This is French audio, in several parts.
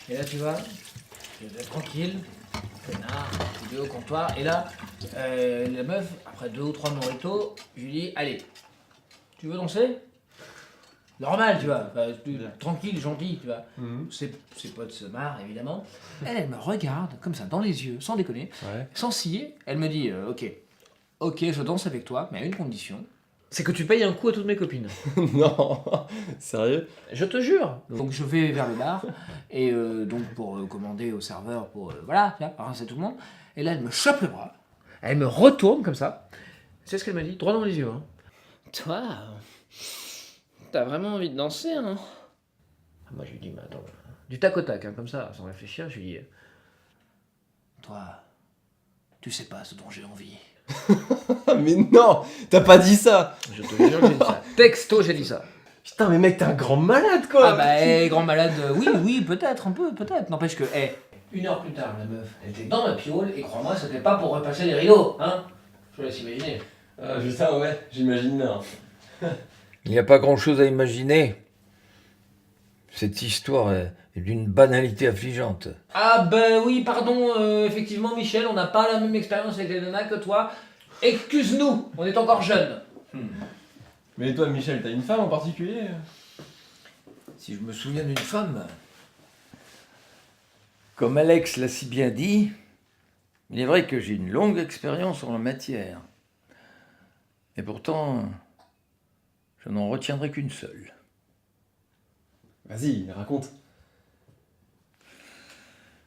Et là, tu vois, j'étais tranquille, connard, vidéo au comptoir. Et là, la meuf, après 2 ou 3 mojitos, je lui dis, allez, tu veux danser? Normal, tu vois, enfin, tranquille, gentil, tu vois. Ses potes se marrent, évidemment. Elle me regarde, comme ça, dans les yeux, sans déconner, sans scier. Elle me dit, ok, je danse avec toi, mais à une condition. C'est que tu payes un coup à toutes mes copines. Non, sérieux? Je te jure. Donc je vais vers le bar, et donc pour commander au serveur, pour, voilà, tu vois, rincer tout le monde. Et là, elle me chope le bras, elle me retourne comme ça. C'est ce qu'elle m'a dit, droit dans les yeux. Hein. Toi, t'as vraiment envie de danser, hein? Moi, je lui dis, mais attends, du tac au tac, hein, comme ça, sans réfléchir, je lui dis, toi, tu sais pas ce dont j'ai envie. Mais non, t'as pas dit ça. Je te jure que j'ai dit ça. Texto, j'ai dit ça. Putain, mais mec, t'es un grand malade, quoi. Ah bah, grand malade, oui, peut-être, un peu, peut-être. N'empêche que, 1 heure plus tard, la meuf, elle était dans ma piole, et crois-moi, c'était pas pour repasser les rideaux, hein? Je vous laisse imaginer. Ah, putain, ouais, j'imagine bien. Il n'y a pas grand-chose à imaginer. Cette histoire est d'une banalité affligeante. Ah bah oui, pardon, effectivement, Michel, on n'a pas la même expérience avec les nanas que toi. Excuse-nous, on est encore jeunes. Mais toi, Michel, t'as une femme en particulier? Si je me souviens d'une femme, comme Alex l'a si bien dit, il est vrai que j'ai une longue expérience en la matière. Et pourtant, je n'en retiendrai qu'une seule. Vas-y, raconte.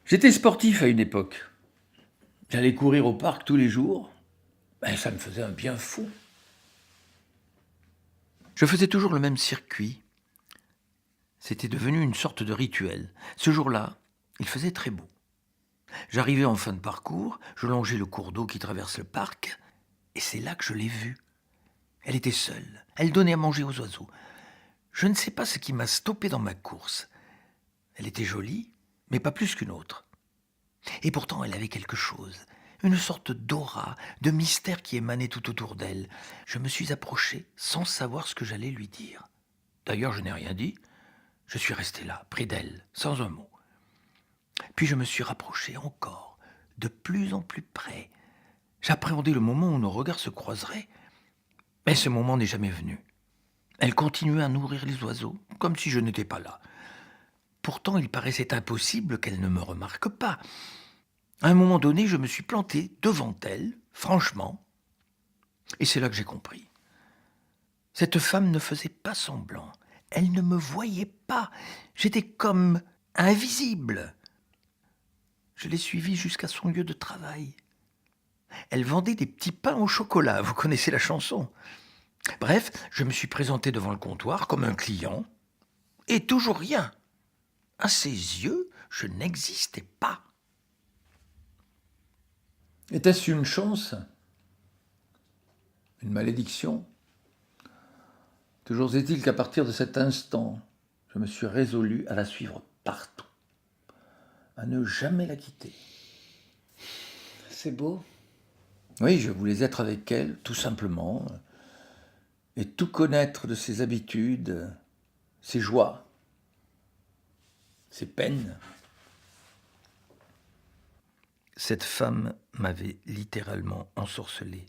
J'étais sportif à une époque. J'allais courir au parc tous les jours. Ben, ça me faisait un bien fou. Je faisais toujours le même circuit. C'était devenu une sorte de rituel. Ce jour-là, il faisait très beau. J'arrivais en fin de parcours, je longeais le cours d'eau qui traverse le parc, et c'est là que je l'ai vue. Elle était seule, elle donnait à manger aux oiseaux. Je ne sais pas ce qui m'a stoppé dans ma course. Elle était jolie, mais pas plus qu'une autre. Et pourtant, elle avait quelque chose, une sorte d'aura, de mystère qui émanait tout autour d'elle. Je me suis approché sans savoir ce que j'allais lui dire. D'ailleurs, je n'ai rien dit. Je suis resté là, près d'elle, sans un mot. Puis je me suis rapproché encore, de plus en plus près. J'appréhendais le moment où nos regards se croiseraient, mais ce moment n'est jamais venu. Elle continuait à nourrir les oiseaux, comme si je n'étais pas là. Pourtant, il paraissait impossible qu'elle ne me remarque pas. À un moment donné, je me suis planté devant elle, franchement, et c'est là que j'ai compris. Cette femme ne faisait pas semblant. Elle ne me voyait pas. J'étais comme invisible. Je l'ai suivie jusqu'à son lieu de travail. Elle vendait des petits pains au chocolat, vous connaissez la chanson. Bref, je me suis présenté devant le comptoir comme un client, et toujours rien. À ses yeux, je n'existais pas. Était-ce une chance? Une malédiction? Toujours est-il qu'à partir de cet instant, je me suis résolu à la suivre partout, à ne jamais la quitter. C'est beau. Oui, je voulais être avec elle, tout simplement, et tout connaître de ses habitudes, ses joies, ses peines. Cette femme m'avait littéralement ensorcelé.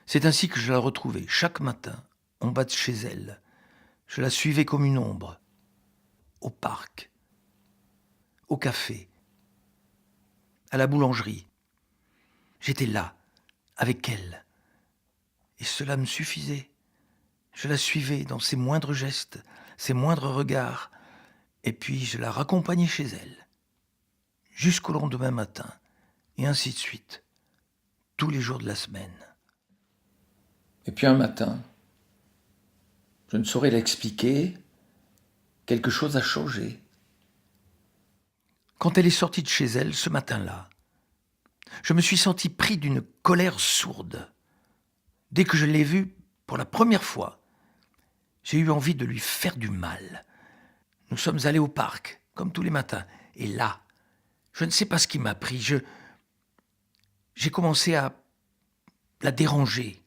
C'est ainsi que je la retrouvais chaque matin, en bas de chez elle. Je la suivais comme une ombre, au parc, au café, à la boulangerie. J'étais là, avec elle, et cela me suffisait. Je la suivais dans ses moindres gestes, ses moindres regards, et puis je la raccompagnais chez elle, jusqu'au lendemain matin, et ainsi de suite, tous les jours de la semaine. Et puis un matin, je ne saurais l'expliquer, quelque chose a changé. Quand elle est sortie de chez elle ce matin-là, je me suis senti pris d'une colère sourde. Dès que je l'ai vue pour la première fois, j'ai eu envie de lui faire du mal. Nous sommes allés au parc, comme tous les matins, et là, je ne sais pas ce qui m'a pris, j'ai commencé à la déranger.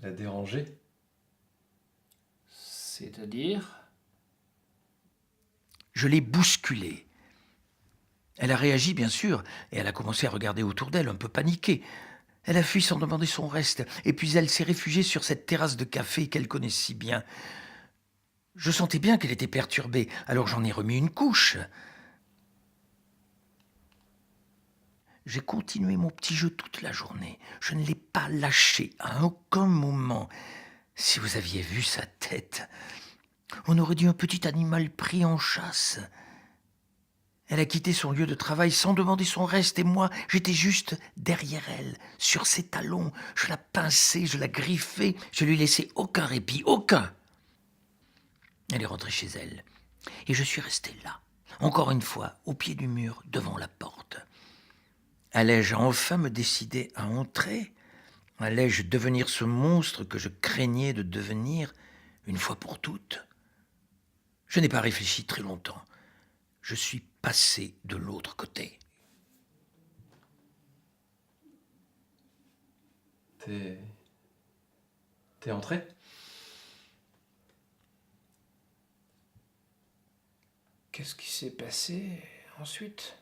La déranger? C'est-à-dire? Je l'ai bousculée. Elle a réagi, bien sûr, et elle a commencé à regarder autour d'elle, un peu paniquée. Elle a fui sans demander son reste, et puis elle s'est réfugiée sur cette terrasse de café qu'elle connaît si bien. Je sentais bien qu'elle était perturbée, alors j'en ai remis une couche. J'ai continué mon petit jeu toute la journée. Je ne l'ai pas lâché à aucun moment. Si vous aviez vu sa tête, on aurait dit un petit animal pris en chasse. Elle a quitté son lieu de travail sans demander son reste, et moi, j'étais juste derrière elle, sur ses talons. Je la pinçais, je la griffais, je lui laissais aucun répit, aucun. Elle est rentrée chez elle, et je suis resté là, encore une fois, au pied du mur, devant la porte. Allais-je enfin me décider à entrer? Allais-je devenir ce monstre que je craignais de devenir une fois pour toutes? Je n'ai pas réfléchi très longtemps. Je suis passé de l'autre côté. T'es entré? Qu'est-ce qui s'est passé ensuite?